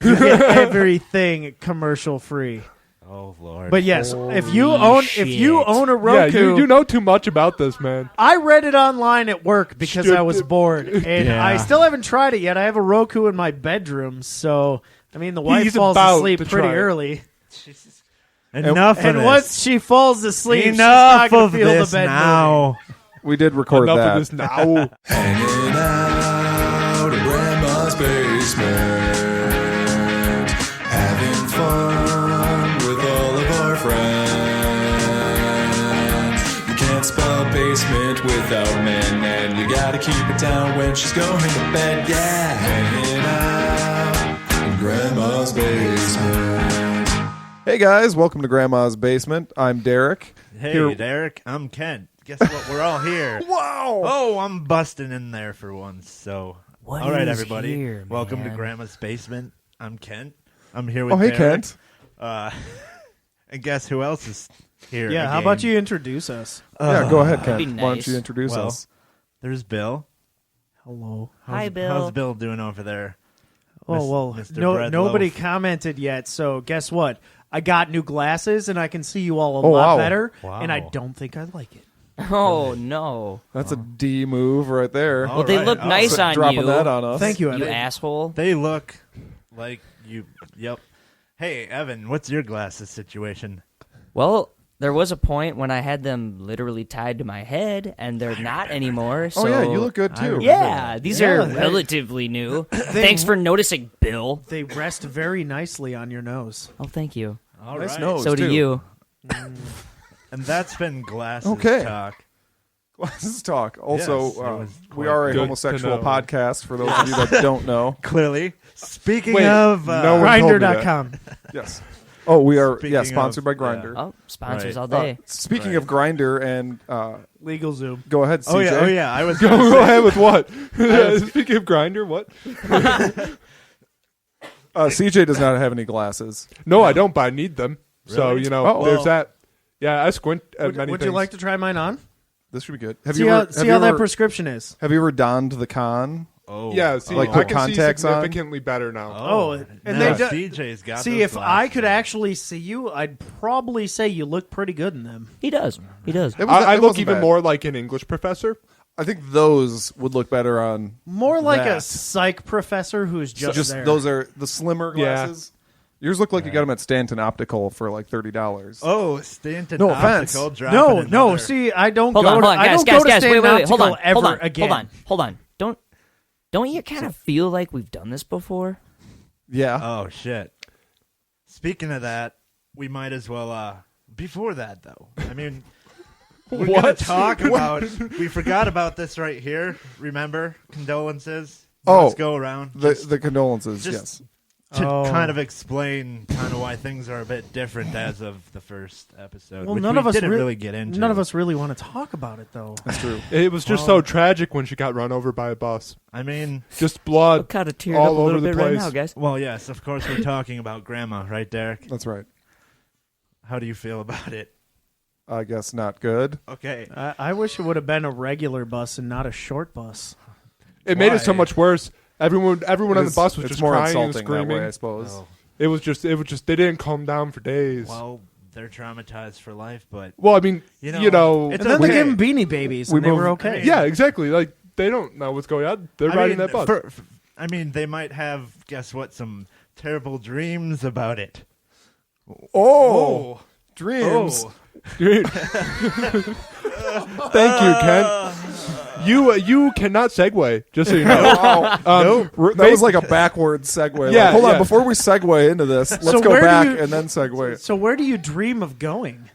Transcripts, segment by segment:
You get everything commercial free. Oh Lord! But yes, Holy if you own a Roku, Yeah, you know too much about this, man. I read it online at work because I was bored, and Yeah. I still haven't tried it yet. I have a Roku in my bedroom, so I mean the wife He's falls about asleep to pretty try it. early, Enough of and this. once she falls asleep, she's Enough not going of to feel this the bed now. We did record Enough that. of this now. Hanging out in Grandma's basement, having fun with all of our friends. You can't spell basement without men, and you gotta keep it down when she's going to bed. Yeah, hanging out in Grandma's basement. Hey guys, welcome to Grandma's Basement. I'm Derek. Hey, Here- Derek, I'm Kent. Guess what? We're all here. Wow! Oh, I'm busting in there for once. So, What all right, is everybody, here, welcome to man? Grandma's Basement. I'm Kent. I'm here with Oh, hey Derek. Kent. And guess who else is here? Yeah, how again? about you introduce us? Yeah, go ahead, Kent. be Why don't nice. you introduce Well, us? There's Bill. Hello. Hi, Bill. How's Bill doing over there? Oh well, Mr. nobody Breadloaf. commented yet. So guess what? I got new glasses, and I can see you all a Oh, lot wow. better. Wow. And I don't think I like it. Oh, no. That's a D move right there. Oh. Well, they Alright, look oh. nice on Dropping you. that on us. Thank you, You Evan. asshole. They look like you. Yep. Hey, Evan, what's your glasses situation? Well, there was a point when I had them literally tied to my head, and they're not anymore. So Oh yeah, you look good too. Yeah, these Yeah, are they- relatively new. Thanks for noticing, Bill. They rest very nicely on your nose. Oh, thank you. All Nice right. nose. So do too. you. And that's been glasses Okay. talk. Glasses talk. Also, Yes, it was we quite are a good homosexual to know. podcast. For those of you that don't know, Clearly. Speaking Wait, of, no one told me that. Grinder.com. yes. Oh, we are. Speaking Yeah, sponsored of- by Grindr. Oh, sponsors Right. all day. Speaking Right. of Grinder, and Legal Zoom. go ahead, CJ. oh yeah, I was Go gonna say, ahead with what? Speaking of Grinder, what? CJ does not have any glasses. No, I don't, but I need them. So, Really? Oh. there's Well- that. Yeah, I squint at Would, many would things. you like to try mine on? This should be good. Have See you how, ever? see have how you that ever, prescription is. have you ever donned the con? Oh, Yeah, see, Like I put can see contacts on? significantly better now. Oh, and now they do- CJ's got See, those if I could glasses. actually see you, I'd probably say you look pretty good in them. He does. He does. It was- I it look wasn't even bad. more like an English professor. I think those would look better on. More like a That. psych professor who's just there. those are the slimmer Yeah. glasses. Yours look like you got them at Stanton Optical for like $30. Oh, Stanton No offense. Optical dropping no. another- See, I don't Hold go. on, to, hold on, I guys, don't guys, go to guys. Wait, Stanton wait, wait. Hold Optical on, ever hold on, again. hold on. Don't you kind of feel like we've done this before? Yeah. Oh shit. Speaking of that, we might as well. Before that, though, I mean, we're gonna What? talk about. We forgot about this right here. Remember, condolences. Oh, Let's go around. the condolences. just- Yes. to Oh. kind of explain kind of why things are a bit different as of the first episode. Well, which none we of us didn't re- really get into. None of us really want to talk about it, though. That's true. It was just so tragic when she got run over by a bus. I mean, Just I'm blood kind of teared all up a over little the bit right place. now, guys. well, yes, of course, we're talking about Grandma, right, Derek? That's right. How do you feel about it? I guess not good. Okay. I wish it would have been a regular bus and not a short bus. It made it so Why? much worse. Everyone on the It's- bus was it's just more crying and insulting that screaming. way, I suppose. Oh, It was just they didn't calm down for days. well, they're traumatized for life, but Well, I mean, You know, you know, it's And then okay. they gave them Beanie Babies, we and they were moved- okay. yeah, exactly. Like they don't know what's going on. They're riding that bus. I mean, they might have, guess what, some terrible dreams about it. Oh, dreams. Oh. Dude. Thank you, Ken. You cannot segue. Just so you know. Wow. That was like a backwards segue. Yeah, Like, hold on, yeah. before we segue into this, let's go where do back you- and then segue. So where do you dream of going?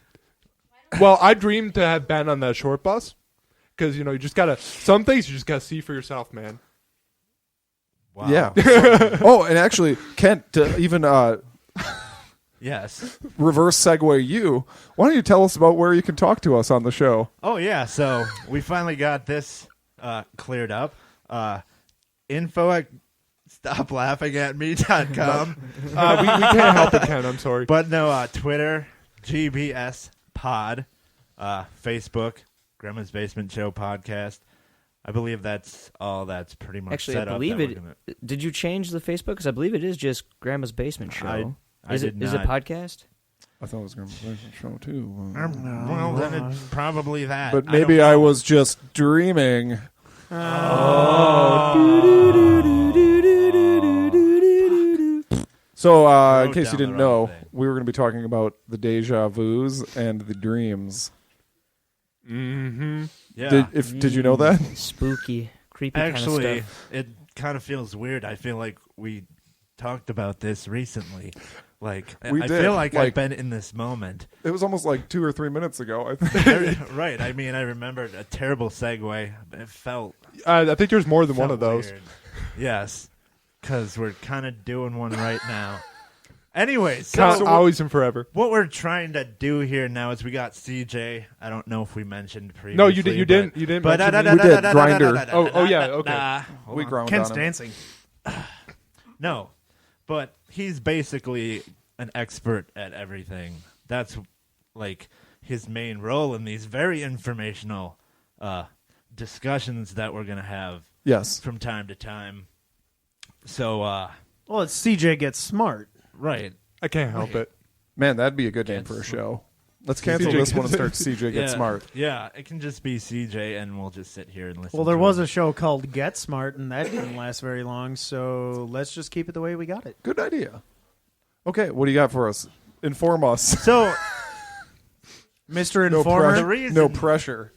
Well, I dreamed to have been on that short bus because you just gotta. Some things you just gotta see for yourself, man. Wow. Yeah. Oh, and actually, Kent, to even Yes. reverse segue you, why don't you tell us about where you can talk to us on the show? Oh, yeah. So we finally got this cleared up. Info at stoplaughingатme.com. We can't help it, Ken. I'm sorry. But no, Twitter, GBS Pod, Facebook, Grandma's Basement Show Podcast. I believe that's all that's pretty much Actually, set I up. believe that it. we're gonna- Did you change the Facebook? Because I believe it is just Grandma's Basement Show. I Is did it not. podcast? I thought it was going to be a show too. Well, then it's probably that. But I maybe don't I know. was just dreaming. So, in Wrote case you down the didn't wrong know, thing. we were going to be talking about the deja vus and the dreams. Mm-hmm. Yeah. Did you know that? Spooky, creepy Actually, kind of stuff. it kind of feels weird. I feel like we talked about this recently. Like, We I did, feel like like- I've been in this moment. It was almost like 2 or 3 minutes ago. I think. Right. I mean, I remembered a terrible segue. It felt I think there's more than one felt of those. weird. Yes, because we're kind of doing one right now. Anyways, so Always and forever. what we're trying to do here now is we got CJ. I don't know if we mentioned previously. No, you did. You didn't. You didn't. But mention We did, Grinder. Oh, yeah, okay. We ground Ken's on him. dancing. No, but he's basically an expert at everything. That's like his main role in these very informational discussions that we're gonna have Yes. from time to time. So, Well, it's CJ Gets Smart. right. I can't help it. Man, that'd be a good name for a show. Let's cancel CJ this one and start CJ Get Smart. Yeah, it can just be CJ, and we'll just sit here and listen. Well, there to was him. a show called Get Smart, and that didn't last very long, so let's just keep it the way we got it. Good idea. Okay, what do you got for us? Inform us. So Mr. No Informer. pressure. reason- No pressure.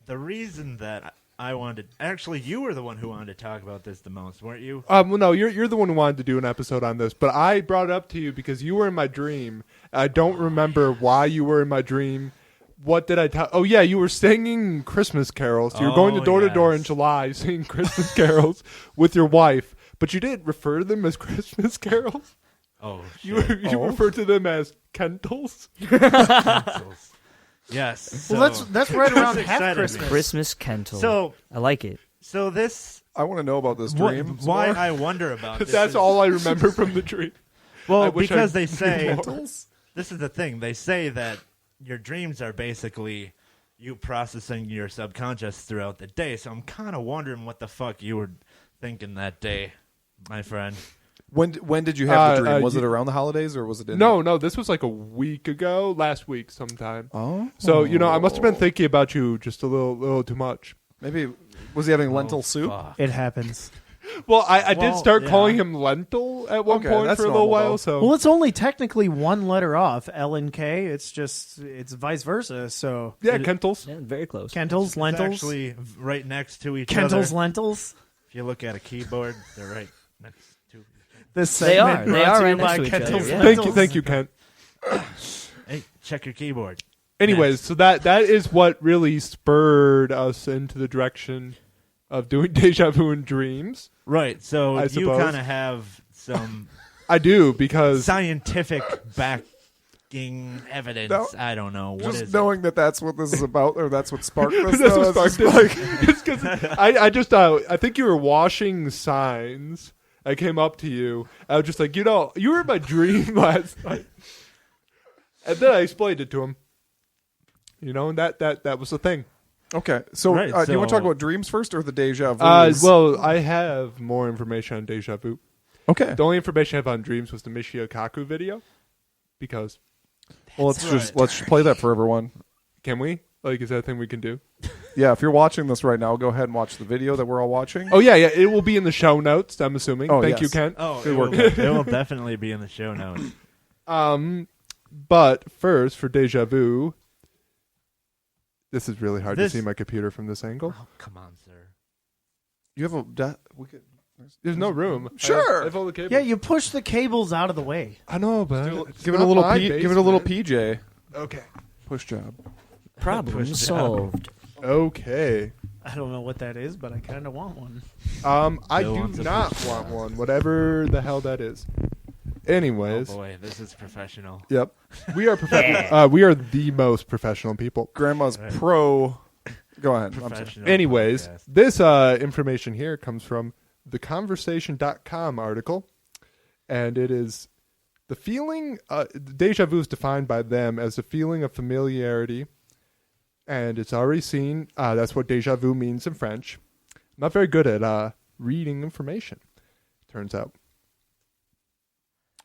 the reason that I wanted, actually, you were the one who wanted to talk about this the most, weren't you? Well, no, you're the one who wanted to do an episode on this, but I brought it up to you because you were in my dream. I don't remember why you were in my dream. What did I tell? Oh yeah, you were singing Christmas carols. You were going to door to door in yes. July singing Christmas carols with your wife, but you didn't refer to them as Christmas carols. Oh, You shit. referred to them as Kentles. Pencils. Yes. Well, so- that's right around This half excited me. Christmas. Christmas Kental. So, I like it. so this, I want to know about this what, dream. why more. I wonder about this. That's is- all I remember from the dream. I Well, wish because I they say, more. this is the thing. They say that your dreams are basically you processing your subconscious throughout the day. So I'm kind of wondering what the fuck you were thinking that day, my friend. When did you have the dream? Was you- it around the holidays or was it in? No, this was like a week ago, last week sometime. Oh. So, I must have been thinking about you just a little too much. Maybe was he having lentil soup? Fuck. It happens. Well, I did Well, start yeah. calling him Lentil at one Okay, point that's for a little normal, while. though. So Well, it's only technically one letter off, L and K. It's vice versa. So yeah, Kentles. Yeah, very close. Kentles, It's lentils, actually right next to each Kentles, other. lentils. If you look at a keyboard, they're right next to each This They segment are. brought They to are you right next by to each other, Kentles, yeah. lentils. Thank you, Kent. other. Hey, check your keyboard. Anyways, Next. so that is what really spurred us into the direction of doing deja vu in dreams. Right, so I you suppose. kind of have some I do because scientific backing evidence. No, I don't know. What Just is knowing that that's what this is about, or that's what sparked this. that's though, what it's sparked just it. like- It's 'cause I think you were washing signs. I came up to you. I was just like, you were in my dream last night, and then I explained it to him. And that was the thing. Okay, so, Right, do you want to talk so- about dreams first or the deja vu? Well, I have more information on deja vu. okay. The only information I have on dreams was the Michio Kaku video. Because Well, let's right. play that for everyone. can we? Like, is that a thing we can do? Yeah, if you're watching this right now, go ahead and watch the video that we're all watching. Oh yeah, it will be in the show notes. I'm assuming. Oh, Thank yes. you, Kent. Oh, Good it work. will definitely be in the show notes. But first, for deja vu, this is really hard This- to see my computer from this angle. Oh, come on, sir. You have a. We could. There's no room. Sure. I have all the cables. Yeah, you push the cables out of the way. I know, but it's Give it not a little. my Give it a little basement. PJ. Okay. Push job. Problem Push down. solved. Okay. I don't know what that is, but I kind of want one. I Bill do wants a not push want job. one, whatever the hell that is. Oh Anyways, boy, this is professional. yep, we are professional. We are the most professional people. Grandma's Right. pro. Go ahead. I'm sorry. Professional. Anyways, podcast. this information here comes from theconversation.com article, and it is the feeling. Deja vu is defined by them as a feeling of familiarity, and it's already seen. That's what deja vu means in French. not very good at reading information, turns out.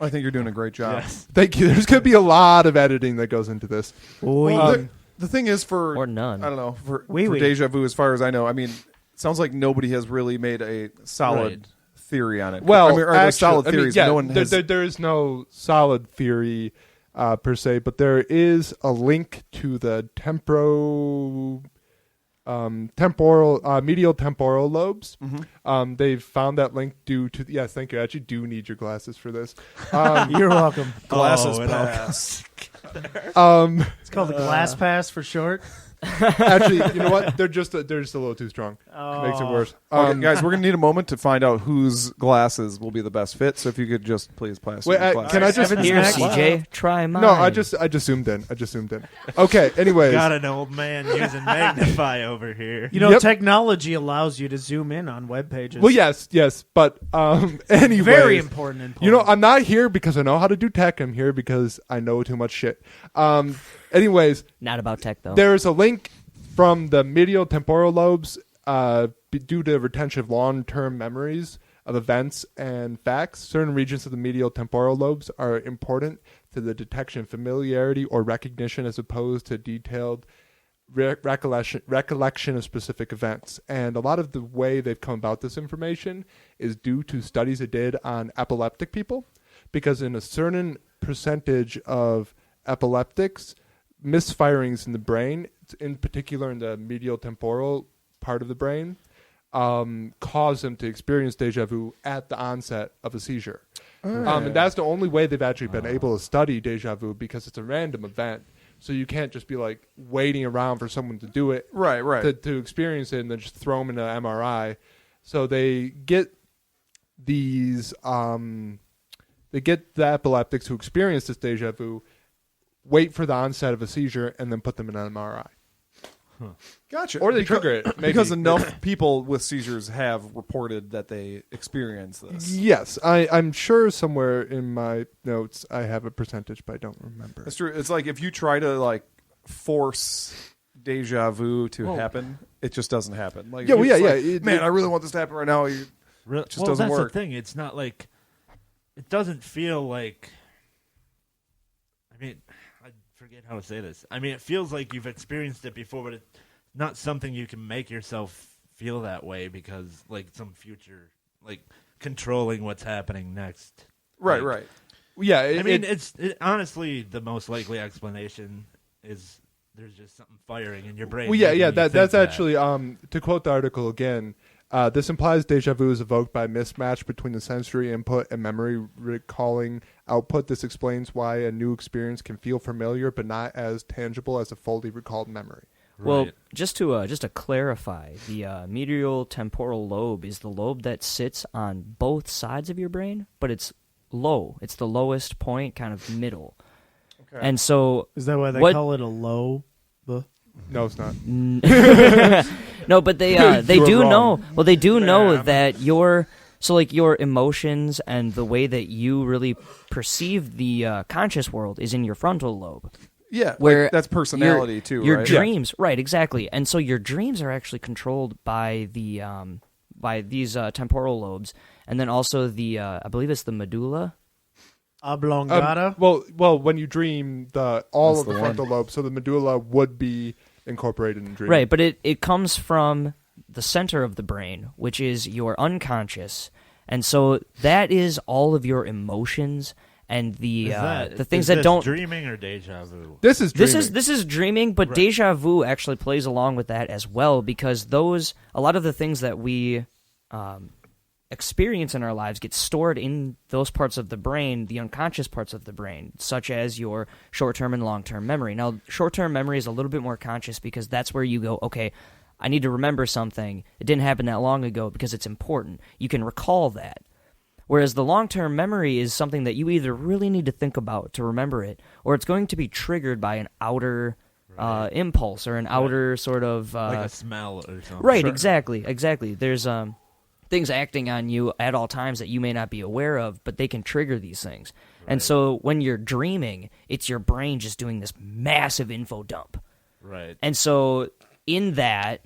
I think you're doing a great job. Yes. Thank you. There's going to be a lot of editing that goes into this. Well, the thing is, for Or none. I don't know, for Oui. deja vu, as far as I know, I mean, it sounds like nobody has really made a solid Right. theory on it. Well, I mean, or there's solid theories, but no one has. there is no solid theory per se, but there is a link to the medial temporal lobes. Mm-hmm. They've found that link due to yes, thank you. I actually do need your glasses for this. You're welcome. Glasses it pass. It's called the glass pass for short. Actually, you know what? They're just a little too strong. Makes it worse. Okay, guys, we're gonna need a moment to find out whose glasses will be the best fit. So if you could just please pass. Wait, your glasses. can I just Here, CJ, try mine. No, I just zoomed in. Okay. Anyways, Got an old man using magnify over here. You know, Yep. technology allows you to zoom in on web pages. well, yes, but anyways, Very important. You know, I'm not here because I know how to do tech. I'm here because I know too much shit. Anyways, Not about tech, though. there's a link from the medial temporal lobes due to retention of long-term memories of events and facts. Certain regions of the medial temporal lobes are important to the detection of familiarity or recognition as opposed to detailed recollection of specific events. And a lot of the way they've come about this information is due to studies they did on epileptic people, because in a certain percentage of epileptics, misfirings in the brain, in particular in the medial temporal part of the brain, cause them to experience deja vu at the onset of a seizure. And that's the only way they've actually been able to study deja vu, because it's a random event. So you can't just be like waiting around for someone to do it, Right. to experience it and then just throw them in an MRI. So they get these, they get the epileptics who experience this deja vu, wait for the onset of a seizure, and then put them in an MRI. Gotcha. Or they trigger it, maybe. because enough people with seizures have reported that they experience this. Yes, I'm sure somewhere in my notes I have a percentage, but I don't remember. That's true. It's like if you try to like force deja vu to happen, it just doesn't happen. Like, Yeah, if well, you're yeah, just like, yeah. Man, I really want this to happen right now. It just doesn't that's work. the thing. It's not like it doesn't feel like. I mean, I forget how to say this. I mean, it feels like you've experienced it before, but it's not something you can make yourself feel that way because, like, some future, like, controlling what's happening next. Right. Like, Right. Yeah, I mean, it's honestly the most likely explanation is there's just something firing in your brain. well, yeah, making yeah. you That's think that. actually to quote the article again. This implies deja vu is evoked by a mismatch between the sensory input and memory recalling output. This explains why a new experience can feel familiar but not as tangible as a fully recalled memory. Well, Right. just to clarify, the medial temporal lobe is the lobe that sits on both sides of your brain, but it's low. It's the lowest point, kind of middle. Okay. And so, Is that why they what- call it a lobe? No, it's not. no, but they You do were know. wrong. Well, they do know that your emotions and the way that you really perceive the conscious world is in your frontal lobe. Yeah. Where like, that's personality too. Your right? dreams, right? Exactly. And so your dreams are actually controlled by the by these temporal lobes, and then also the I believe it's the medulla. Oblongata. Well, when you dream, all That's of the the frontal lobes, so the medulla would be incorporated in dreaming. Right, but it comes from the center of the brain, which is your unconscious, and so that is all of your emotions and the things that don't. Dreaming or deja vu. This is dreaming. This is dreaming, but Right. deja vu actually plays along with that as well, because a lot of the things that we experience in our lives get stored in those parts of the brain, the unconscious parts of the brain, such as your short-term and long-term memory. Now, short-term memory is a little bit more conscious because that's where you go, okay, I need to remember something. It didn't happen that long ago because it's important. You can recall that. Whereas the long-term memory is something that you either really need to think about to remember it, or it's going to be triggered by an outer impulse or an outer sort of... Like a smell or something. Right, Sure. exactly. There's things acting on you at all times that you may not be aware of, but they can trigger these things. Right. And so when you're dreaming, it's your brain just doing this massive info dump. Right. And so in that,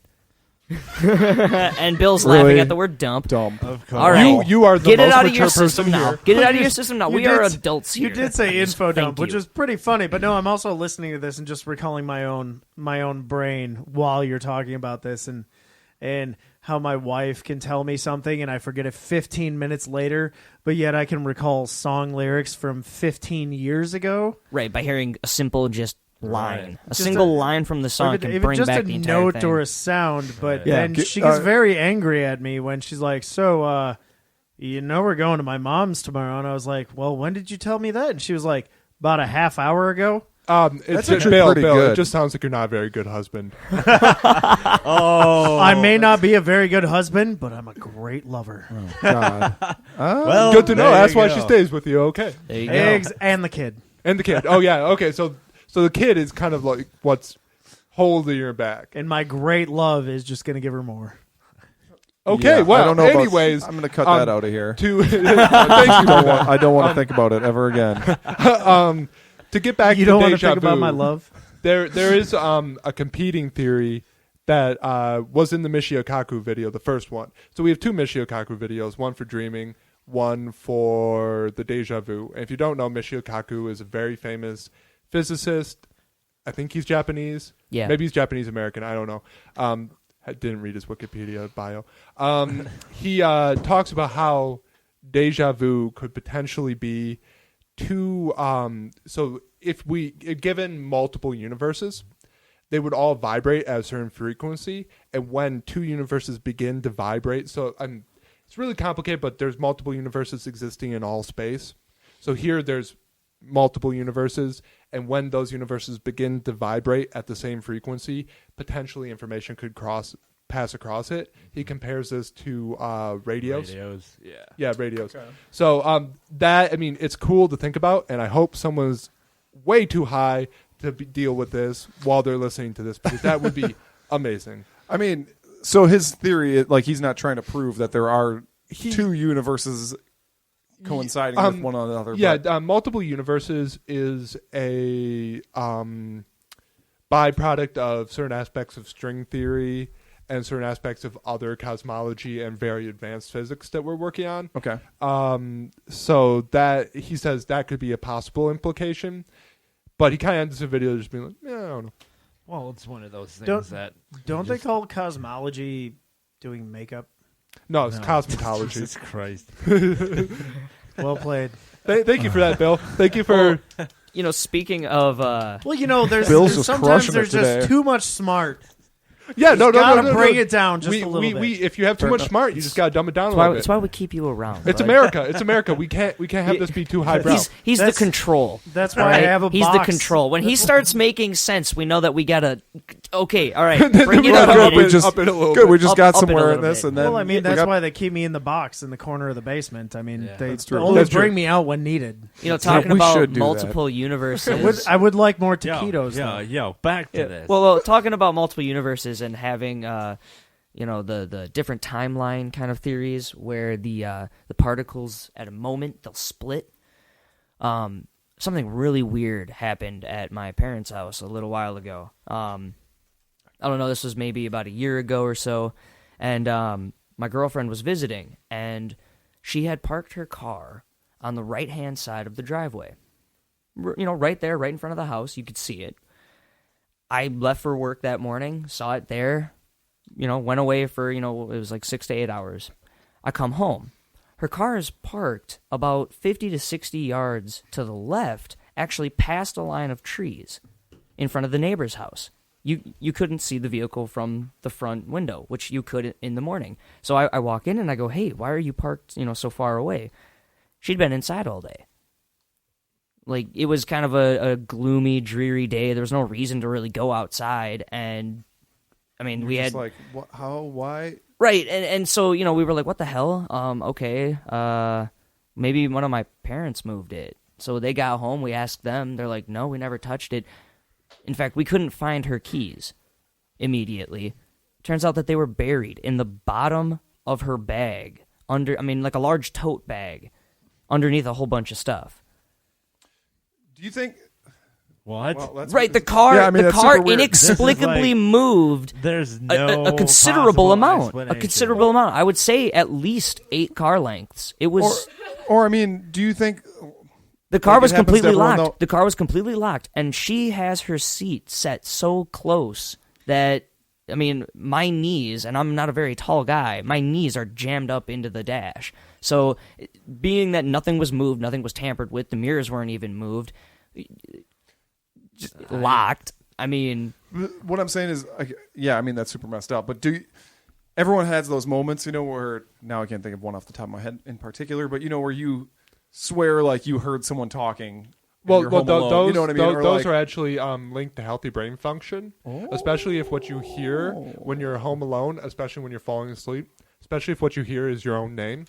And Bill's Really? laughing at the word dump. Dumb. Of course. All right. You are the Get it most out of your mature person system now. here. Get it out of your system now. You We are did- adults here. You did say info dump, Thank which you. is pretty funny. But no, I'm also listening to this and just recalling my own brain while you're talking about this, and how my wife can tell me something and I forget it 15 minutes later, but yet I can recall song lyrics from 15 years ago. Right, by hearing a simple just line. Right. A Just single a- line from the song If can it's bring just back a the entire note thing. or a sound, but Yeah. then she gets very angry at me when she's like, so, we're going to my mom's tomorrow. And I was like, well, when did you tell me that? And she was like, about a half hour ago. It's actually Bill. pretty Bill, good. it just sounds like you're not a very good husband. Oh, I may not be a very good husband, but I'm a great lover. God. well, Good to know. there That's you why go. she stays with you. Okay. There you go. Eggs and the kid. And the kid. Oh yeah. Okay. So the kid is kind of like what's holding your back. And my great love is just going to give her more. Okay. Yeah, well. I don't know about- anyways, I'm going to cut that out of here. to thank you. for that. I don't want to think about it ever again. To get back You to don't want to deja think about vu, my love? There is a competing theory that was in the Michio video, the first one. So we have two Michio videos, one for dreaming, one for the deja vu. And if you don't know, Michio is a very famous physicist. I think he's Japanese. Yeah. Maybe he's Japanese American. I don't know. I didn't read his Wikipedia bio. He talks about how deja vu could potentially be two. So if given multiple universes, they would all vibrate at a certain frequency, and when two universes begin to vibrate, so it's really complicated, but there's multiple universes existing in all space. So here there's multiple universes, and when those universes begin to vibrate at the same frequency, potentially information could pass across it. He compares this to radios. Radios, yeah. Yeah, radios. Okay. So it's cool to think about, and I hope someone's way too high to deal with this while they're listening to this, because that would be amazing. I mean, so his theory, like, he's not trying to prove that there are two universes coinciding with one another. Yeah, but multiple universes is a byproduct of certain aspects of string theory and certain aspects of other cosmology and very advanced physics that we're working on. okay. So that he says that could be a possible implication, but he kind of ends the video just being like, yeah, I don't know. Well, it's one of those things Don't- that Don't they call cosmology doing makeup? No, it's No. cosmetology. Jesus Christ. Well played. Thank you for that, Bill. Thank you for. Speaking of Well, there's Bill's just sometimes crushing it there's just today. too much smart. Yeah, no. Gotta bring it down just we, a little we, bit. We, if you have too much smart, you just gotta dumb it down a little That's bit. why we keep you around. It's right? America. It's America. We can't have this be too highbrow. He's the That's- control. That's why all right? I have a He's box. the control. When he starts making sense, we know that we gotta. Okay, all right, bring it Well, up. good, a we minute. just- up it a little good. bit. We just Up- got up it a somewhere in little this, bit. and then Well, I mean, we that's got- why they keep me in the box in the corner of the basement. I mean, Yeah. they That's true. only That's bring true. me out when needed. Talking we about should do multiple universes. I would like more Yo, taquitos. though. back to Yeah, this. well, talking about multiple universes and having, the different timeline kind of theories where the particles at a moment they'll split. Something really weird happened at my parents' house a little while ago. I don't know. This was maybe about a year ago or so, and my girlfriend was visiting, and she had parked her car on the right-hand side of the driveway. Right there, right in front of the house. You could see it. I left for work that morning, saw it there, went away for, it was like 6 to 8 hours. I come home. Her car is parked about 50 to 60 yards to the left, actually past a line of trees in front of the neighbor's house. You couldn't see the vehicle from the front window, which you could in the morning. So I walk in and I go, hey, why are you parked, so far away? She'd been inside all day. Like, it was kind of a gloomy, dreary day. There was no reason to really go outside. And, I mean, we had... just like, how, why? Right, and so, we were like, what the hell? Okay, maybe one of my parents moved it. So they got home, we asked them, they're like, no, we never touched it. In fact, we couldn't find her keys immediately. Turns out that they were buried in the bottom of her bag, like a large tote bag, underneath a whole bunch of stuff. Do you think? What? Well, that's Right, the car, Yeah, I mean, the that's car super weird. inexplicably This is moved There's no a considerable possible amount. A explanation. considerable amount. I would say at least 8 car lengths. It was or I mean, do you think the car like, was it happens to completely everyone, locked. though? The car was completely locked, and she has her seat set so close that I mean, my knees, and I'm not a very tall guy, my knees are jammed up into the dash. So, being that nothing was moved, nothing was tampered with, the mirrors weren't even moved, just locked. I mean, what I'm saying is, yeah, I mean that's super messed up. But everyone has those moments, where now I can't think of one off the top of my head in particular, but where you swear like you heard someone talking. Well, you're home alone, those, you know what I mean? those are actually linked to healthy brain function, especially if what you hear Oh. when you're home alone, especially when you're falling asleep, especially if what you hear is your own name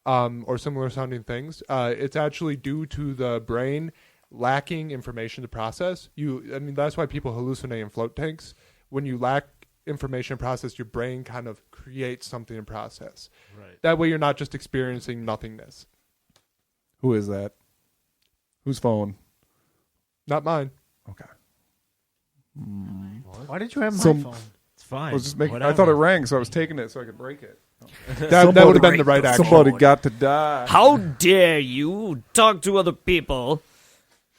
or similar sounding things. It's actually due to the brain lacking information to process. That's why people hallucinate in float tanks. When you lack information to process, your brain kind of creates something to process. Right. That way you're not just experiencing nothingness. Who is that? Whose phone? Not mine. Okay. Why did you have my Some- phone? It's fine. I was just making. I Whatever. thought it rang, so I was taking it so I could break it. That would have been the right action. Somebody got to die. how dare you talk to other people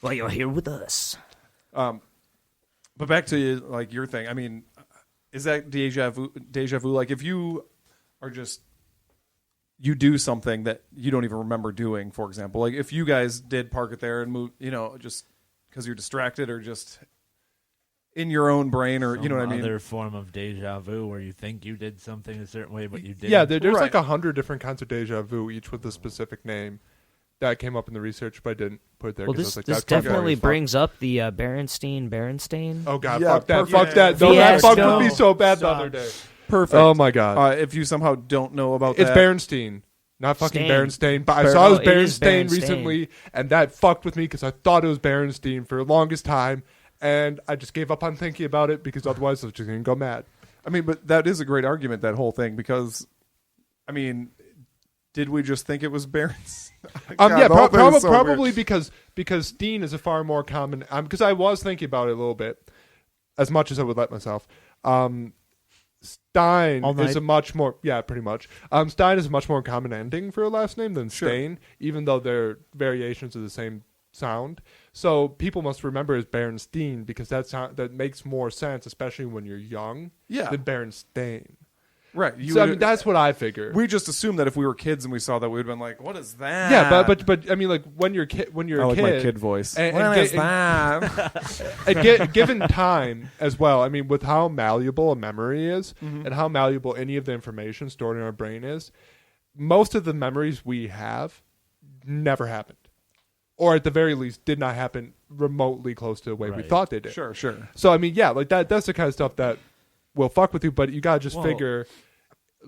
while you're here with us? But back to like your thing. I mean, is that deja vu? Deja vu? Like if you are just you do something that you don't even remember doing. For example, like if you guys did park it there and move, just because you're distracted or just in your own brain, or you know what I mean. Other form of deja vu where you think you did something a certain way, but you didn't. Yeah, there's Right. like 100 different kinds of deja vu, each with a specific name. That came up in the research, but I didn't put it there. Well, 'cause I this was like, this that's fucking definitely fuck. brings up the Berenstain. Oh god, Yeah, fuck that, perfect. fuck that. No, Yeah. that fucked Fiasco. with me so bad the Stop. other day. Perfect. Oh my god, If you somehow don't know about it's that, Berenstain, not fucking Stain. Berenstain. But I saw it was Oh, it is Berenstain Berenstain. recently, and that fucked with me because I thought it was Berenstain for the longest time, and I just gave up on thinking about it because otherwise I was just gonna go mad. I mean, but that is a great argument, that whole thing, because, I mean, did we just think it was Barron's? Yeah, the whole thing is so weird. probably because Steen is a far more common. Because I was thinking about it a little bit, as much as I would let myself. Stein All night? is a much more, pretty much. Stein is a much more common ending for a last name than Sure. Stain, even though they're variations of the same sound. So people must remember it as Berenstain because that makes more sense, especially when you're young, Yeah. than Berenstain. Right. That's what I figure. We just assumed that if we were kids and we saw that, we'd been like, "What is that?" Yeah, but I mean, like when you're when I like a kid, my kid voice. and What is and that? given time as well, I mean, with how malleable a memory is and how malleable any of the information stored in our brain is, most of the memories we have never happened, or at the very least did not happen remotely close to the way we Right. thought they did. Sure. So I mean, yeah, like that's the kind of stuff that will fuck with you, but you gotta just Well- figure,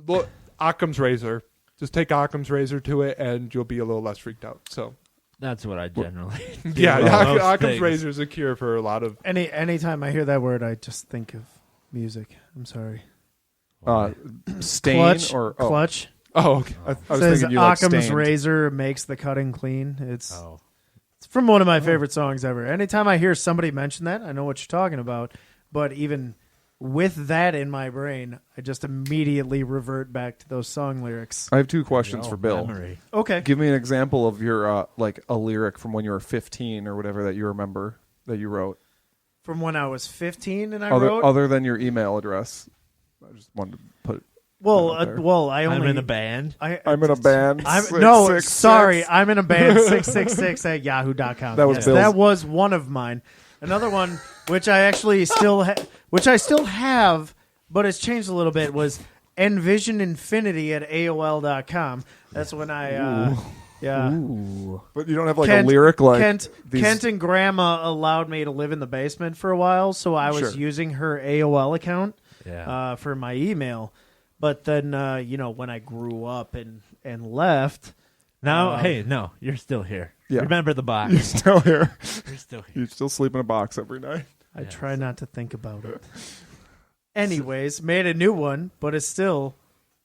look, Occam's razor. Just take Occam's razor to it, and you'll be a little less freaked out. So That's what I generally do. yeah, on most Occam's things. razor is a cure for a lot of. Anytime I hear that word, I just think of music. I'm sorry. Stain Clutch. or Clutch. Oh, okay. I was Says thinking you like Occam's Stained. razor makes the cutting clean. It's Oh. from one of my favorite songs ever. Anytime I hear somebody mention that, I know what you're talking about. But even with that in my brain, I just immediately revert back to those song lyrics. I have two questions Oh, for Bill. memory. Okay. Give me an example of your like a lyric from when you were 15 or whatever that you remember that you wrote, From when I was 15 and I wrote. other than your email address. I just wanted to put it. well, out there. I only. I'm in a band. I'm in a band. I'm, 666. sorry. I'm in a band 666 at yahoo.com. That was Yes, Bill's. that was one of mine. Another one, which I actually still have, but it's changed a little bit, was envisioninfinity at AOL.com. That's when I, yeah. Ooh. But you don't have like a lyric like Kent and Grandma allowed me to live in the basement for a while, so I was Sure. using her AOL account Yeah. for my email. But then, when I grew up and left, Now, hey, no, you're still here. Yeah. Remember the box. You're still here. You're still here. You still sleep in a box every night. I Yes. try not to think about it. Anyways, made a new one, but it's still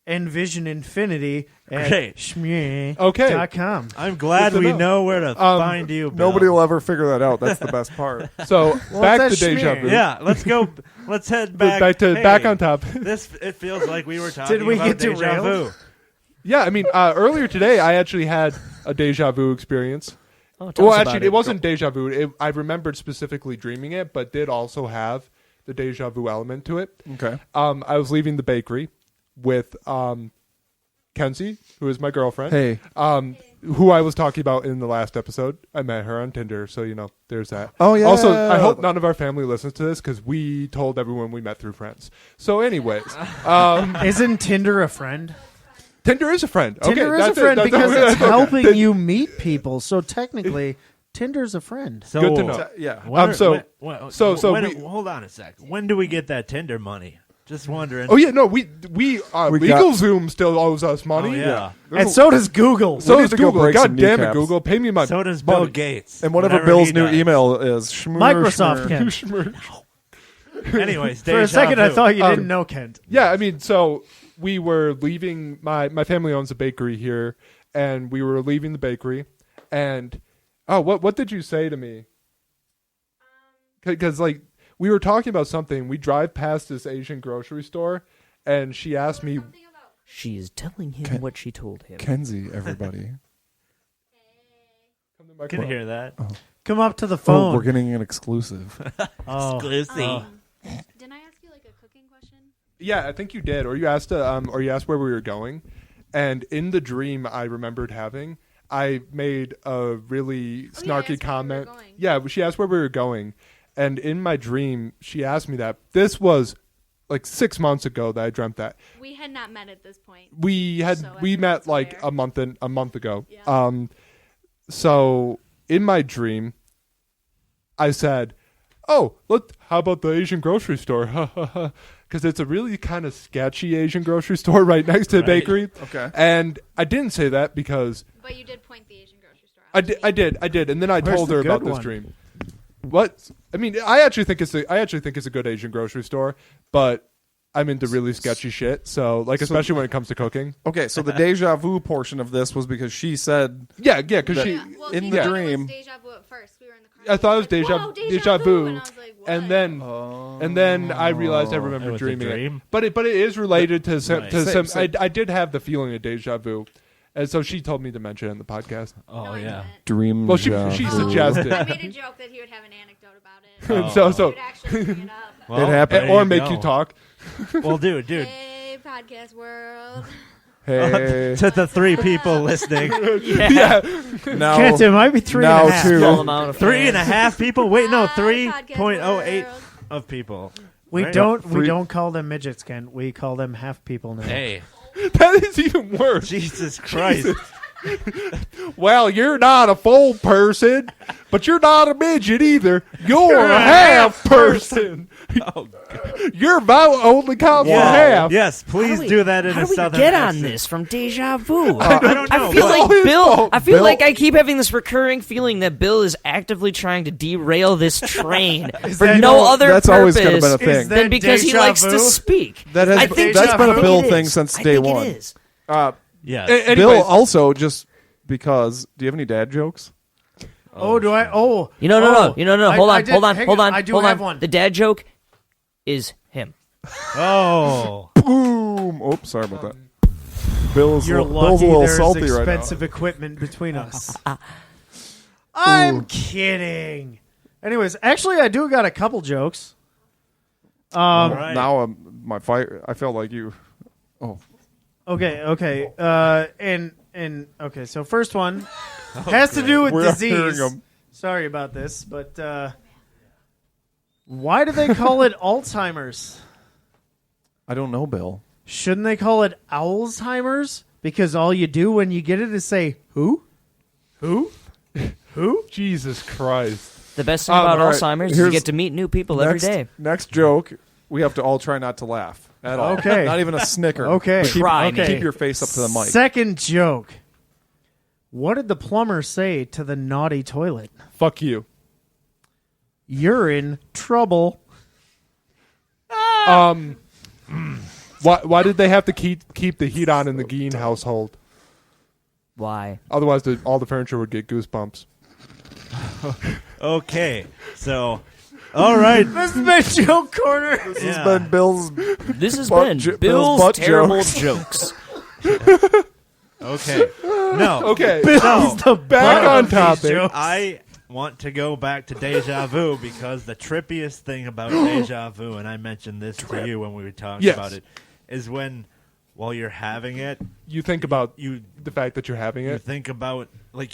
Envision Infinity at Great. shmee.com. I'm glad Good to we know. know where to find you, Bill. Nobody will ever figure that out. That's the best part. So back to that's deja schmear. vu. Yeah, let's go. Let's head back. Back on top. It feels like we were talking Did we about get deja derailed? vu. Yeah, I mean, earlier today I actually had a deja vu experience. Oh, tell Well, us about actually, it. it wasn't deja vu. I remembered specifically dreaming it, but did also have the deja vu element to it. Okay. I was leaving the bakery with Kenzie, who is my girlfriend. Hey. Who I was talking about in the last episode. I met her on Tinder, so there's that. Oh, yeah. Also, I hope none of our family listens to this because we told everyone we met through friends. So, anyways, Isn't Tinder a friend? Tinder is a friend. Tinder okay, is a friend that's because it's okay. helping you meet people. So technically, Tinder's a friend. So, Good to know. Yeah. Hold on a sec. When do we get that Tinder money? Just wondering. Oh yeah, no, we got- Zoom still owes us money. Oh, yeah. And so does Google. So We need does to go Google. break God some damn it, kneecaps. Google, pay me my So does Bill money. Gates. And whatever Whatever Bill's he new does. email is. Microsoft Kent. Anyways, For a deja second, I vu. thought you didn't know Kent. Yeah, I mean, so we were leaving. My family owns a bakery here, and we were leaving the bakery. And what did you say to me? Because like we were talking about something. We drive past this Asian grocery store, and she asked me. She is telling him what she told him. Kenzie, everybody. Can you hear that? Come up to the Oh, phone. we're getting an exclusive. Exclusive. Didn't I ask you like a cooking question? Yeah, I think you did, or you asked where we were going, and in the dream I remembered having, I made a really Oh, yeah, I snarky asked where we were comment. going. Yeah, she asked where we were going, and in my dream she asked me that. This was like 6 months ago that I dreamt that. We had not met at this point. We met everyone's like aware. a month ago. Yeah. So in my dream, I said, "Oh, look! How about the Asian grocery store?" Because it's a really kind of sketchy Asian grocery store right next to the Right. bakery. Okay. And I didn't say that because But you did point the Asian grocery store out. I to did, me. I did, and then I Where's told the her about good this one? dream. What? I mean, I actually think it's a good Asian grocery store, but I'm into really sketchy shit. So, like, especially when it comes to cooking. Okay, so the deja vu portion of this was because she said Yeah, because she. Yeah, well, in she the thought it dream- was deja vu at first. We were in the car. I thought it was She deja, Whoa, deja vu, and I was like, what? and then I realized I It remember was a dreaming dream? it. But it is related to some. Right. To Same, some same. I did have the feeling of deja vu, and so she told me to mention it in the podcast. Oh, No, I yeah. didn't. dream. Well, she vu. suggested, I made a joke that he would have an anecdote about it. Oh. so He would actually bring it up. Well, It happened. there or make go. you talk. Well, dude. Hey, podcast world. Hey, To the 3 people listening. Yeah. now Kent, it might be 3.5. now two. Small amount of 3.5 people? Wait, no, Hi, 3.08 podcast world. of people. We Right? don't Free- call them midgets, Kent. We call them half people now. Hey, That is even worse. Jesus Christ. Well, you're not a full person, but you're not a midget either. You're a half person. Oh, Your vote only counts for yeah. half. Yes, please do that in How a do we southern get accent. on this from deja vu? I don't know. I feel but- like his Bill. fault. I feel Bill- like I keep having this recurring feeling that Bill is actively trying to derail this train for that- no other That's always kind of purpose been a thing. that than because he deja likes to vu? speak. That has I been- think that's I been a think Bill it thing is. since I day think one. It is. Yes. Anyways, Bill also just because. Do you have any dad jokes? Oh, do I? Oh. No. Hold on. Hang Hold on. I do hold have on. one. The dad joke is him. Oh. Boom! Oops, sorry about that. Bill's You're Bill's a lucky little there's salty right now. expensive equipment between us. I'm kidding. Anyways, actually, I do got a couple jokes. All right. Now my fight. I felt like you. Oh, Okay. And okay. So first one has to do with We're not disease. hearing 'em. Sorry about this, but why do they call it Alzheimer's? I don't know, Bill. Shouldn't they call it Alzheimer's? Because all you do when you get it is say who, who. Jesus Christ. The best thing about all right. Alzheimer's is you Here's- get to meet new people every day. Next joke. We have to all try not to laugh at all. Okay. Not even a snicker. Okay. But keep, Try me. keep your face up to the mic. Second joke. What did the plumber say to the naughty toilet? Fuck you. You're in trouble. Why did they have to keep the heat on in the Geen household? Why? Otherwise, all the furniture would get goosebumps. Okay, so all right. This is my joke corner. This has been Bill's. This has Butt been jo- Bill's butt terrible jokes. jokes. Okay, no. Okay, No. back on topic. I want to go back to deja vu because the trippiest thing about deja vu, and I mentioned this to you when we were talking Yes. about it, is when while you're having it, You think about you the fact that you're having you it. think about like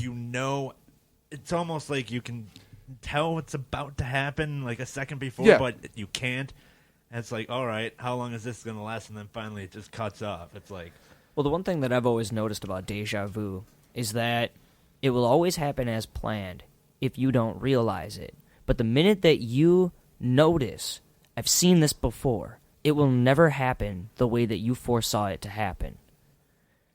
it's almost like you can tell what's about to happen like a second before, Yeah. but you can't. And it's like, all right, how long is this going to last? And then finally it just cuts off. It's like, Well, the one thing that I've always noticed about deja vu is that it will always happen as planned if you don't realize it. But the minute that you notice, I've seen this before, it will never happen the way that you foresaw it to happen.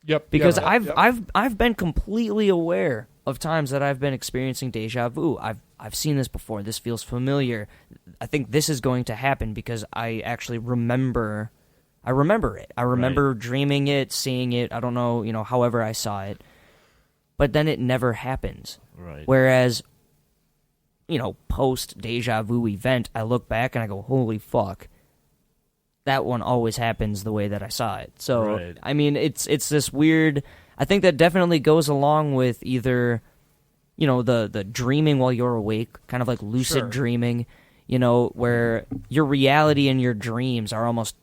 Yep. Because yep, I've been completely aware of times that I've been experiencing deja vu. I've seen this before. This feels familiar. I think this is going to happen because I actually remember. I remember it. I remember dreaming it, seeing it. I don't know, however I saw it. But then it never happens. right. Whereas, post deja vu event, I look back and I go, holy fuck. That one always happens the way that I saw it. So, Right. I mean, it's this weird. I think that definitely goes along with either, the dreaming while you're awake, kind of like lucid dreaming, where your reality and your dreams are almost,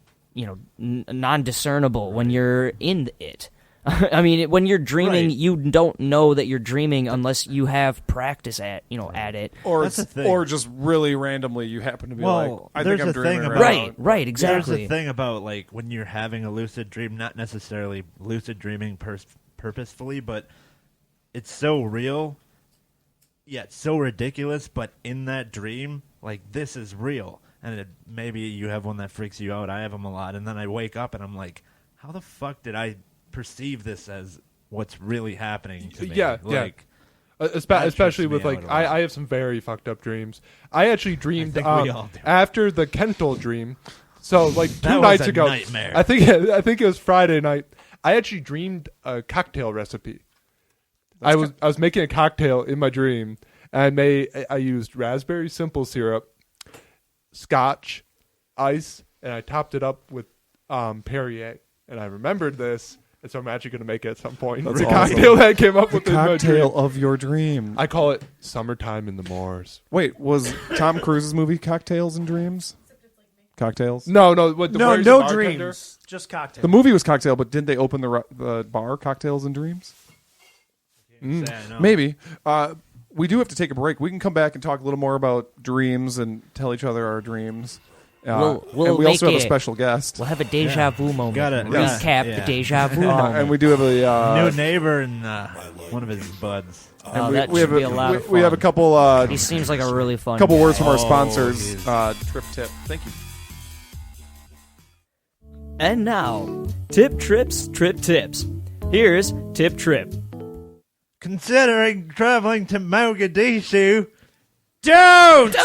non-discernible when you're in it. I mean, when you're dreaming, Right. you don't know that you're dreaming unless you have practice at it. Or That's the thing. or just really randomly you happen to be like, I think there's I'm a dreaming thing right about- now. Right, exactly. There's the thing about like when you're having a lucid dream, not necessarily lucid dreaming purposefully, but it's so real, yet so ridiculous. But in that dream, like this is real, and maybe you have one that freaks you out. I have them a lot, and then I wake up and I'm like, how the fuck did I perceive this as what's really happening to me? Yeah, like, Especially trips with me like out a lot. I have some very fucked up dreams. I actually dreamed think we all do. after the Kental dream. So like That two was nights a ago, nightmare. I think it was Friday night. I actually dreamed a cocktail recipe. I was making a cocktail in my dream, and I used raspberry simple syrup, scotch, ice, and I topped it up with Perrier. And I remembered this, and so I'm actually going to make it at some point. That's the awesome. cocktail that I came up with in my dream. Cocktail of your dream. I call it Summertime in the Moors. Wait, was Tom Cruise's movie Cocktails and Dreams? Cocktails? No. What, No, where's the no bartender? dreams. Just cocktail. The movie was Cocktail, but didn't they open the bar Cocktails and Dreams? say I know. Maybe. We do have to take a break. We can come back and talk a little more about dreams and tell each other our dreams. We'll and we also make have a it- special guest. We'll have a deja vu moment. Gotta- Recap yeah. the deja vu moment. And we do have a new neighbor and one of his buds. Oh, that we should have be a lot of fun. we have a couple He seems like a really fun couple guy. words from our Oh, sponsors. geez. Trip Tip. Thank you. And now, Tipp Tripp's Trip Tips. Here's Tipp Tripp. Considering traveling to Mogadishu, don't!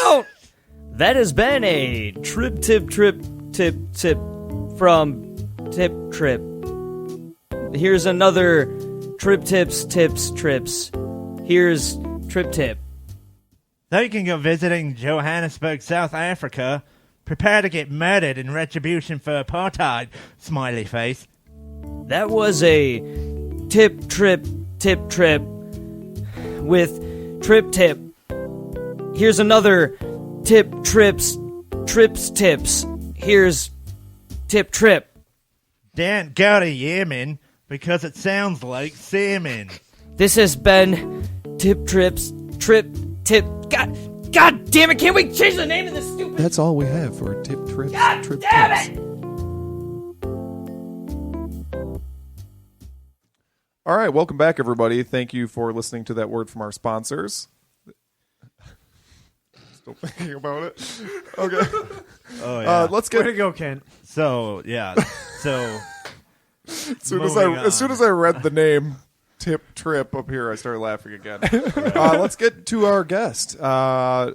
That has been a tip from Tipp Tripp. Here's another trips. Here's Trip Tip. Thinking of visiting Johannesburg, South Africa? Prepare to get murdered in retribution for apartheid, smiley face. That was a Tipp Tripp with Trip Tip. Here's another tips. Here's Tipp Tripp. Don't go to Yemen because it sounds like salmon. This has been Tipp Tripp's Trip Tip. God damn it! Can't we change the name of this stupid? That's all we have for Tip Trips. God Trip damn Tips. it! All right, welcome back, everybody. Thank you for listening to that word from our sponsors. Still thinking about it. Okay. Oh yeah. Let's Way to get go, Kent. So yeah. So as soon moving as on. I read the name Tip Trip up here, I started laughing again. Let's get to our guest.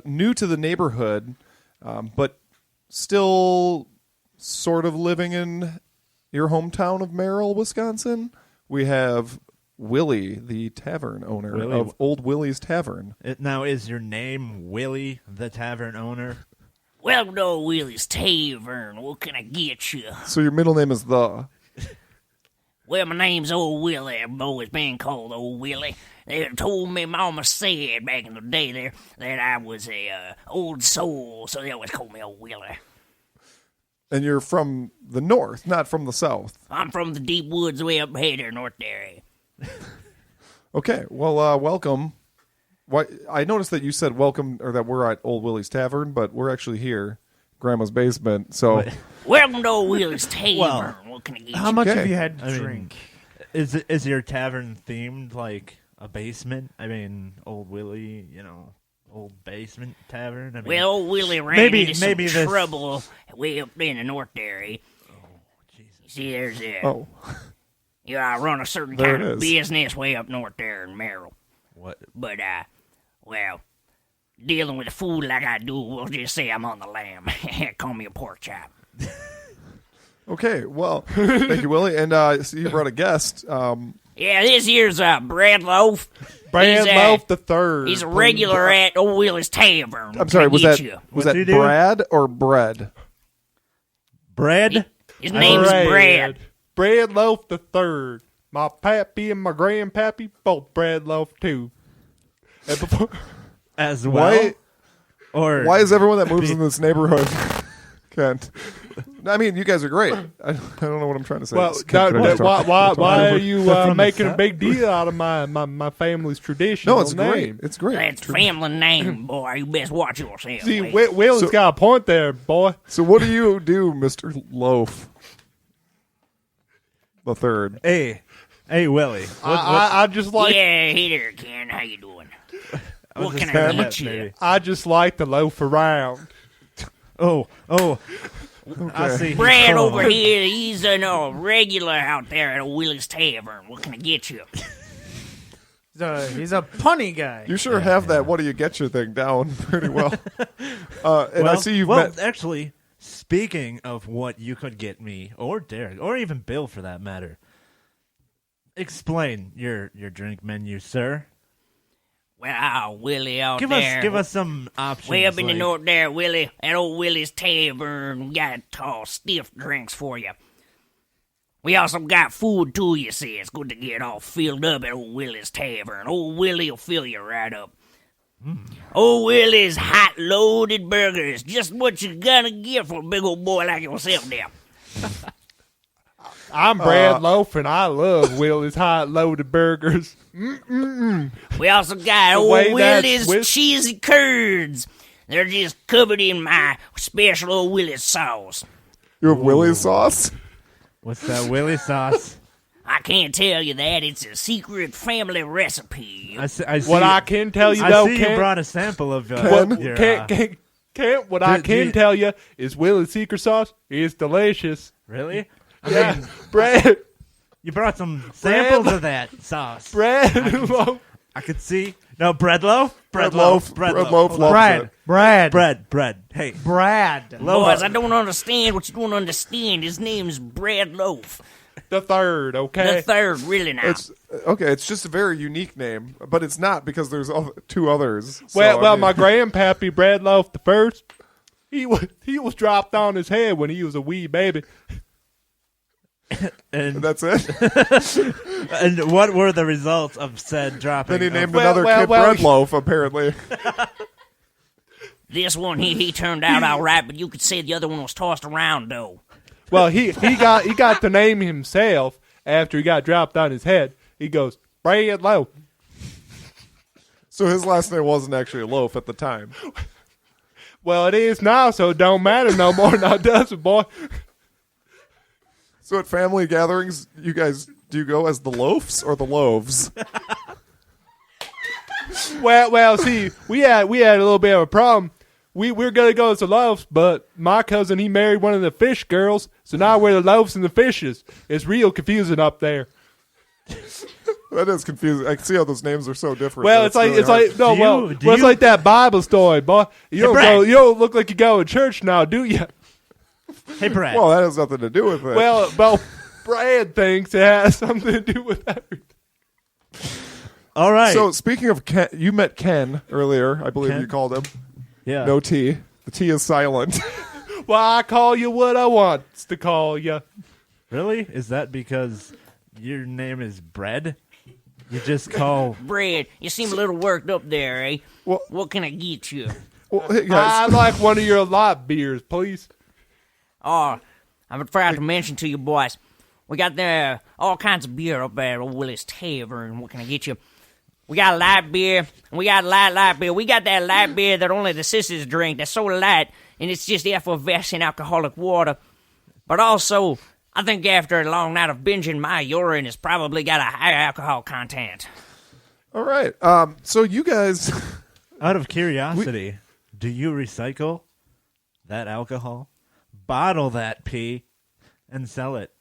New to the neighborhood, but still sort of living in your hometown of Merrill, Wisconsin, we have Willy, the tavern owner Willy. of Old Willy's Tavern. Now, is your name Willy, the tavern owner? Welcome to Old Willy's Tavern. What can I get you? So your middle name is the. Well, my name's Old Willy. I've always been called Old Willy. They told me Mama said back in the day there that I was a old soul, so they always called me Old Willy. And you're from the north, not from the south. I'm from the deep woods way up here, north there. Okay, well, welcome. Why? I noticed that you said welcome, or that we're at Old Willie's Tavern, but we're actually here, Grandma's basement. So, Welcome to Old Willy's Tavern. Well, What can I get How you? much Okay. have you had to I mean, drink? Is your tavern themed like a basement? I mean, Old Willy, old basement tavern. I mean, Well, Old Willy ran maybe- into some maybe this- trouble way up in the north there. You see, there's a... oh, I run a certain There kind it of is. business way up north there in Merrill. what? But, well, dealing with a food like I do, we'll just say I'm on the lamb. Call me a pork chop. okay. Well, thank you, Willie. And so you brought a guest. Yeah, this here's Brad Loaf. Brad He's, Loaf the Third. He's a regular at Old Willie's Tavern. I'm sorry. Was You? that What's he do? Brad or Bread? Bread? His name's Brad. Brad Loaf the Third. My pappy and my grandpappy both Brad Loaf too. And before, As well? Or Why is everyone that moves in this neighborhood can't? I mean, you guys are great. I don't know what I'm trying to say. well, Can I just talk? why are you from the making a south? big deal out of my family's tradition? No, it's great. It's great. That's family name, boy. You best watch yourself. See, eh? Will's got a point there, boy. So what do you do, Mr. Loaf the Third? Hey, Willy. I just like Yeah, hey there, Ken. How you doing? What just can I saying get that, you? maybe. I just like to loaf around. Oh. I see. Brad Oh. over here, he's a regular out there at Willie's Tavern. What can I get you? He's a punny guy. You sure have that "what do you get you" thing down pretty well. And I see you've met. Actually, speaking of what you could get me, or Derek, or even Bill for that matter, explain your drink menu, sir. Well, Willie out Give there. us some options. Way up in the like- north there, Willie, at old Willie's Tavern, we got tall, stiff drinks for you. We also got food, too, you see. It's good to get all filled up at old Willie's Tavern. Old Willie will fill you right up. Old Willie's hot, loaded burgers. Just what you gotta get for a big old boy like yourself there. I'm Brad Loaf, and I love Willie's hot loaded burgers. We also got old way that's Willie's with- cheesy curds. They're just covered in my special old Willie's sauce. You have Willie's sauce. What's that Willy sauce? I can't tell you that. It's a secret family recipe. I see. What I can tell you, I though, see you Kent, brought a sample of what, your, Kent, what I do can you- tell you is Willie's secret sauce is delicious. really? Yeah, Brad You brought some samples of that sauce. Loaf. I could see. No, bread loaf? Bread loaf loves Brad, it. Bread. Hey. Brad. Boys, I don't understand what you don't understand. His name's Brad Loaf. The Third, okay? The third, really now. It's okay. It's just a very unique name, but it's not because there's two others. So, Well, I mean, my grandpappy Brad Loaf the First, he was dropped on his head when he was a wee baby. And that's it. and what were the results of said dropping? Then he named Well, another well, kid well, Bread Loaf. Apparently, This one, he turned out all right, but you could say the other one was tossed around, though. Well, he got the name himself after he got dropped on his head. He goes, Brad Loaf. so his last name wasn't actually Loaf at the time. Well, it is now, so it don't matter no more now, does it, boy? So at family gatherings, do you go as the loafs or the loaves? Well, see, we had a little bit of a problem. We were gonna go as the loaves, but my cousin he married one of the fish girls, so now we're the loaves and the fishes. It's real confusing up there. That is confusing. I can see how those names are so different. Well, That's it's really hard. no, Do well, you- do well, it's you- like that Bible story, boy. You Brad. don't look like you go to church now, do you? Hey, Brad. Well, that has nothing to do with it. Well, Brad thinks it has something to do with everything. All right. So speaking of Ken, you met Ken earlier. I believe Ken? you called him. yeah. No T. The T is silent. Well, I call you what I want to call you. Really? Is that because your name is Bread? You just call. Brad, you seem a little worked up there, eh? Well- What can I get you? Well, hey I'd guys. like one of your light beers, please. Oh, I forgot to mention to you boys, we got all kinds of beer up there at old Willy's Tavern. What can I get you? We got light beer, and we got light beer. We got that light beer that only the sissies drink. That's so light, and it's just effervescent alcoholic water. But also, I think after a long night of binging, my urine has probably got a higher alcohol content. All right. So you guys. Out of curiosity, do you recycle that alcohol, bottle that pee, and sell it?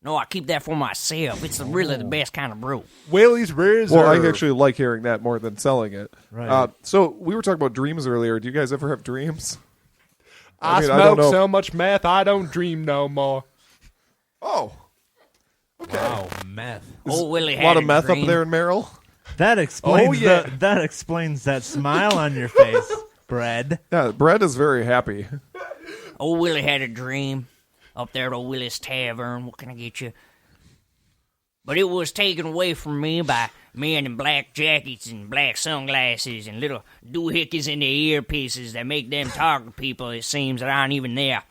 No, I keep that for myself. It's really the best kind of brew. Willie's Reserve. Well, I actually like hearing that more than selling it. Right. So we were talking about dreams earlier. Do you guys ever have dreams? I mean, I don't smoke know. so much meth, I don't dream no more. Oh, Wow, meth. Old Willy a had lot of meth dream. up there in Merrill. That explains Oh, yeah. that explains that smile on your face, Bread. Yeah, Brad is very happy. Old Willie had a dream up there at old Willy's Tavern. What can I get you? But it was taken away from me by men in black jackets and black sunglasses and little doohickeys in their earpieces that make them talk to people, it seems, that aren't even there.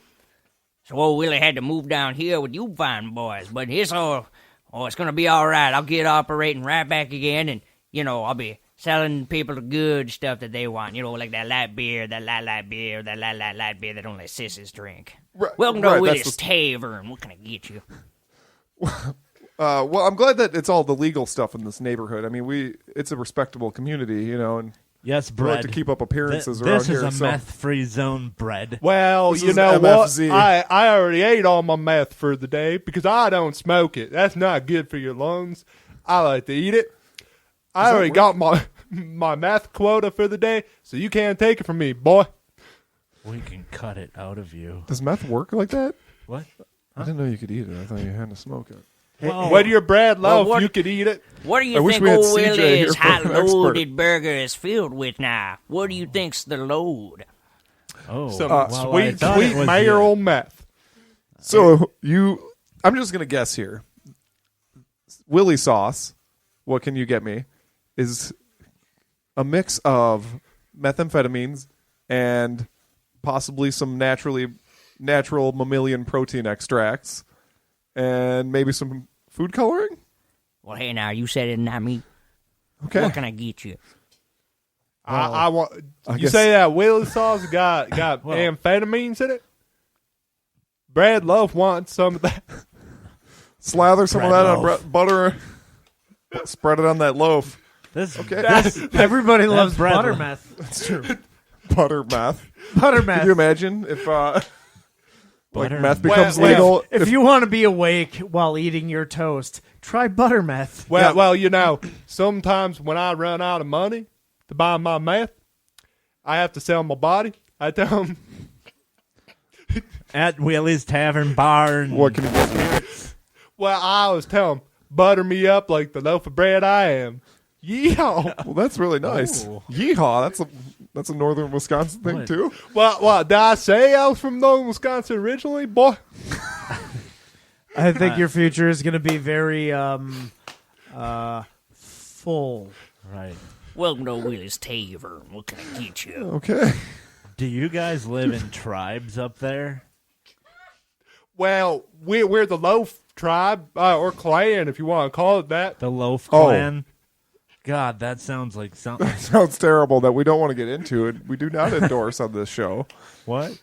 So old Willie had to move down here with you fine boys. But it's all, it's going to be all right. I'll get operating right back again, and, I'll be selling people the good stuff that they want. Like that light beer, that light beer, that light beer that only sissies drink. Right, Welcome to right, Willy's that's Tavern. What can I get you? Well, I'm glad that it's all the legal stuff in this neighborhood. I mean, it's a respectable community, and Yes, we Bread. like to keep up appearances This around is here. a so. meth-free zone, Bread. Well, This you is know MFZ. what? I already ate all my meth for the day because I don't smoke it. That's not good for your lungs. I like to eat it. I already got my meth quota for the day, so you can't take it from me, boy. We can cut it out of you. Does meth work like that? What? I didn't know you could eat it. I thought you had to smoke it. Well, Whether you're Brad Loaf, what- you could eat it. What do I you wish think we had old CJ here Willy's for an expert. hot-loaded burger is filled with now? What do you think's the load? oh, Some well, I sweet, thought it sweet was mayoral meth. So I'm just gonna guess here. Willy sauce, what can you get me? Is a mix of methamphetamines and possibly some natural mammalian protein extracts, and maybe some food coloring. Well, hey, now, you said it, not me. Okay. What can I get you? I want. I You guess- say that Willie sauce got amphetamines in it? Brad Loaf wants some of that. Slather some of Bread that on loaf. butter. Spread it on that loaf. This, Okay. Everybody loves bread butter loaf. meth. That's true. Butter meth. Butter Can meth. you imagine if like Butter meth meth. becomes Well, legal? If you want to be awake while eating your toast, try butter meth. Well, sometimes when I run out of money to buy my meth, I have to sell my body. I tell them, At Willy's Tavern Bar. And What can you get me? well, I always tell them, butter me up like the loaf of bread I am. Yeehaw. Well, that's really nice. Oh. Yeehaw! That's a northern Wisconsin thing What? too. Well, did I say I was from Northern Wisconsin originally, boy? I think your future is going to be very full. Right. Welcome to Willy's Tavern. What can I get you? Okay. Do you guys live in tribes up there? Well, we're the Loaf tribe, or clan, if you want to call it that. The Loaf Oh. Clan? God, that sounds like something. Sounds terrible that we don't want to get into it. We do not endorse on this show. What?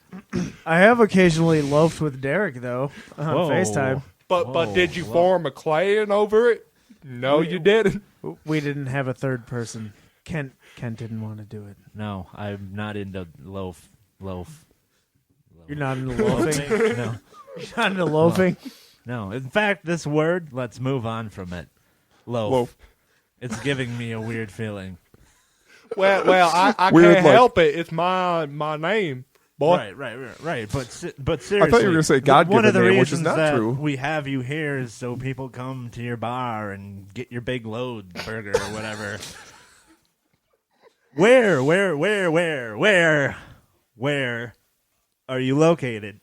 I have occasionally loafed with Derek, though, on Whoa. FaceTime. But did you form a clan over it? No, you didn't. We didn't have a third person. Kent didn't want to do it. No, I'm not into loaf. You're not into loafing? No. You're not into loafing? No. In fact, this word, let's move on from it. Loaf. Loaf. It's giving me a weird feeling. Well, I Weird, can't like- help it. It's my name. boy. Right. But seriously, I thought you were gonna say God-given one of the name, which reasons is not that true. we have you here is so people come to your bar and get your big load burger or whatever. Where are you located?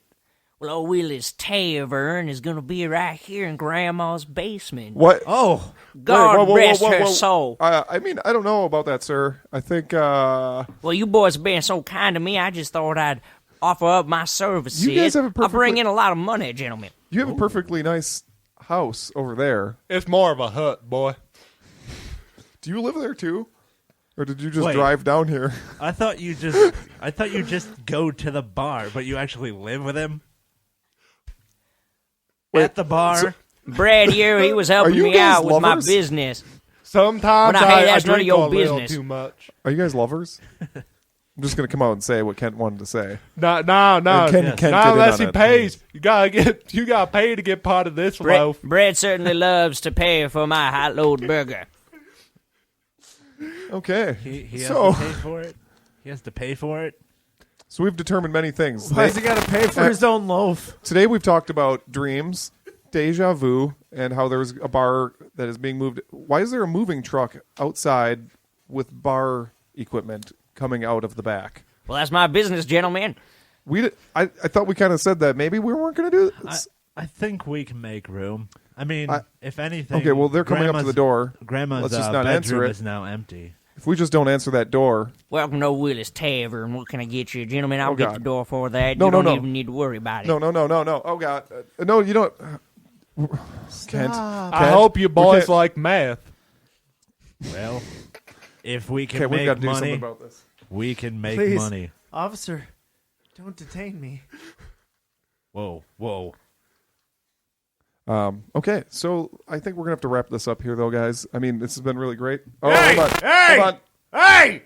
Well, old Willy's Tavern is going to be right here in Grandma's basement. What? Oh, God Whoa, rest her whoa. soul. I mean, I don't know about that, sir. I think Well, you boys have been so kind to me, I just thought I'd offer up my services. You guys have a I bring perfectly- in a lot of money, gentlemen. you have a perfectly nice house over there. It's more of a hut, boy. Do you live there too, or did you just Wait. drive down here? I thought you just go to the bar, but you actually live with him at the bar. Brad here, he was helping you me guys out with my lovers? business. Sometimes When I hate I that's none of drink your a little business. too much. Are you guys lovers? I'm just gonna come out and say what Kent wanted to say. No. Ken Not get in unless on he it. pays. You gotta pay to get part of this loaf. Brad certainly loves to pay for my hot load burger. Okay. He has So- to pay for it. He has to pay for it. So we've determined many things. Why does he got to pay for his own loaf? Today we've talked about dreams, deja vu, and how there's a bar that is being moved. Why is there a moving truck outside with bar equipment coming out of the back? Well, that's my business, gentlemen. I thought we kind of said that maybe we weren't going to do this. I think we can make room. I mean, I- if anything. Okay, well, they're coming up to the door. Grandma's Let's just not answer bedroom it. is now empty. If we just don't answer that door, Welcome to Willy's Tavern. What can I get you, gentlemen? I'll Oh, get God. the door for that. No, you no, don't no. even need to worry about it. no. Oh God, no, you don't. Kent, I hope you boys like math. Well, if we can Kent, we've make got to do something money, about this. we can make Please. money. Officer, don't detain me. Whoa. Okay, so I think we're gonna have to wrap this up here, though, guys. I mean, this has been really great. Oh, Hey! hold on. Hey! Hold on. Hey!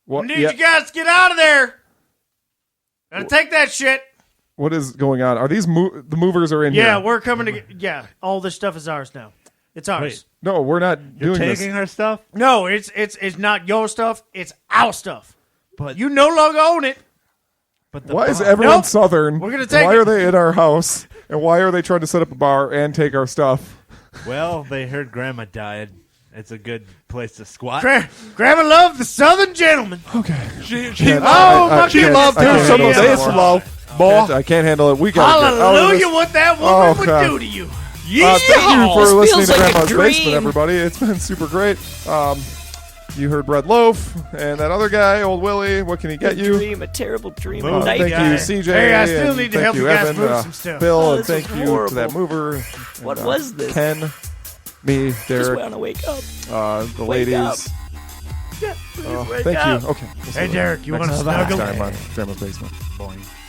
What? I need Yeah. you guys to get out of there. Gotta take that shit. What is going on? Are these the movers are in Yeah, here? we're coming to get. Yeah, all this stuff is ours now. It's ours. Wait. No, we're not You're doing taking this. our stuff? No, it's not your stuff. It's our stuff. But You no longer own it. the Why is bar- everyone Nope. Southern? We're gonna And take why it. are they in our house? And why are they trying to set up a bar and take our stuff? Well, they heard Grandma died. It's a good place to squat. Grandma loved the Southern gentleman. Okay. She Can't- loved she loved her some of handle this anymore. loaf, boy. I can't handle it. We got Hallelujah! What that woman Oh, would God. do to you. Thank you for This listening feels to like a Grandma's dream. Basement, everybody. It's been super great. You heard Bread Loaf and that other guy, old Willy. What can he get you? A terrible dream. Oh, Thank guy. you, CJ. Hey, I still and need to thank help you guys Evan, move some stuff. Bill, Oh, and this thank was you horrible. to that mover. What and, was this? Ken, me, Just Derek, want to wake up. the Wake ladies. up. Thank you. Okay. We'll see Hey, you Derek, you next want to time snuggle? on Grandma's Basement. Boing.